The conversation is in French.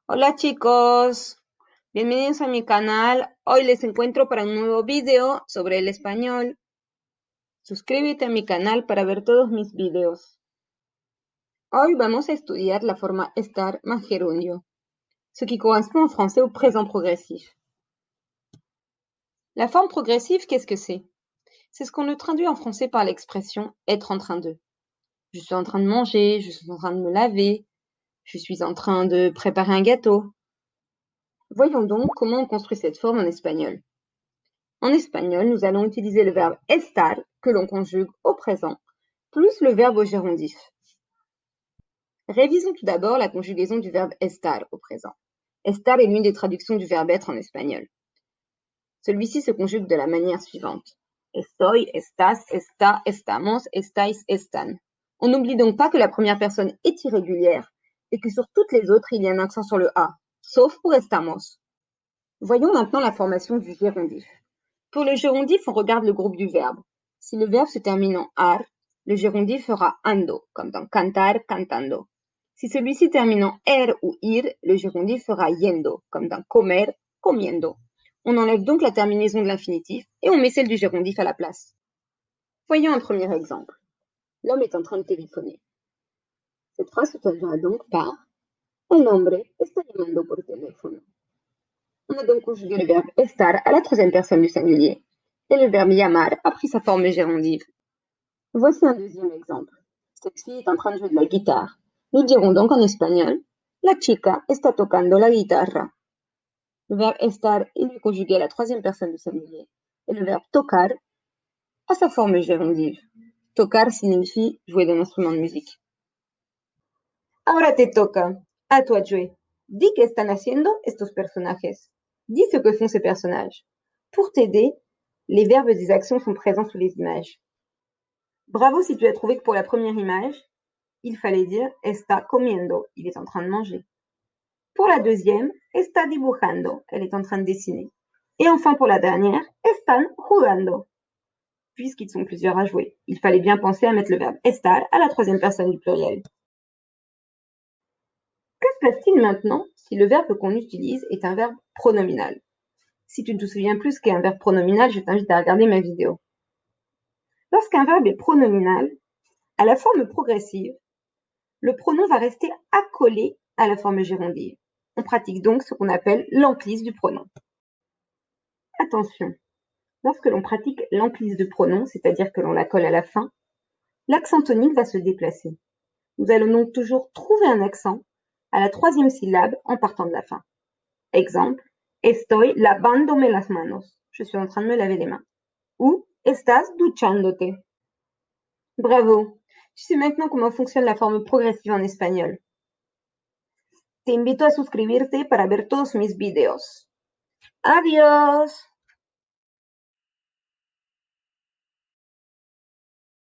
Hola chicos, bienvenidos a mi canal. Hoy les encuentro para un nuevo video sobre el español. Suscríbete a mi canal para ver todos mis videos. Hoy vamos a estudiar la forma estar más gerundio, ce qui correspond en français au présent progressif. La forme progressive, qu'est-ce que c'est? C'est ce qu'on le traduit en français par l'expression être en train de. Je suis en train de manger, je suis en train de me laver, je suis en train de préparer un gâteau. Voyons donc comment on construit cette forme en espagnol. En espagnol, nous allons utiliser le verbe estar, que l'on conjugue au présent, plus le verbe au gérondif. Révisons tout d'abord la conjugaison du verbe estar au présent. Estar est l'une des traductions du verbe être en espagnol. Celui-ci se conjugue de la manière suivante. Estoy, estás, está, estamos, estáis, están. On n'oublie donc pas que la première personne est irrégulière et que sur toutes les autres, il y a un accent sur le A, sauf pour estamos. Voyons maintenant la formation du gérondif. Pour le gérondif, on regarde le groupe du verbe. Si le verbe se termine en ar, le gérondif fera ando, comme dans cantar, cantando. Si celui-ci termine en er ou ir, le gérondif fera yendo, comme dans comer, comiendo. On enlève donc la terminaison de l'infinitif et on met celle du gérondif à la place. Voyons un premier exemple. L'homme est en train de téléphoner. Cette phrase se traduira donc par El hombre está llamando por teléfono. On a donc conjugué le verbe estar à la troisième personne du singulier et le verbe llamar a pris sa forme gérondif. Voici un deuxième exemple. Cette fille est en train de jouer de la guitare. Nous dirons donc en espagnol, la chica está tocando la guitarra. Le verbe estar est conjugué à la troisième personne du singulier et le verbe tocar a sa forme gérondif. Tocar signifie jouer d'un instrument de musique. Ahora te toca. À toi de jouer. Dis que están haciendo estos personajes. Dis ce que font ces personnages. Pour t'aider, les verbes des actions sont présents sous les images. Bravo si tu as trouvé que pour la première image, il fallait dire está comiendo, il est en train de manger. Pour la deuxième, está dibujando, elle est en train de dessiner. Et enfin pour la dernière, están jugando. Puisqu'ils sont plusieurs à jouer, il fallait bien penser à mettre le verbe estar à la troisième personne du pluriel. Que se passe-t-il maintenant si le verbe qu'on utilise est un verbe pronominal? Si tu ne te souviens plus ce qu'est un verbe pronominal, je t'invite à regarder ma vidéo. Lorsqu'un verbe est pronominal, à la forme progressive, le pronom va rester accolé à la forme gérondine. On pratique donc ce qu'on appelle l'emprise du pronom. Attention, lorsque l'on pratique l'emprise du pronom, c'est-à-dire que l'on la colle à la fin, l'accent tonique va se déplacer. Nous allons donc toujours trouver un accent à la troisième syllabe en partant de la fin. Exemple, estoy lavándome las manos. Je suis en train de me laver les mains. Ou estás duchándote. Bravo! Tu sais maintenant comment fonctionne la forme progressive en espagnol. Te invito a suscribirte para ver todos mis videos. ¡Adiós!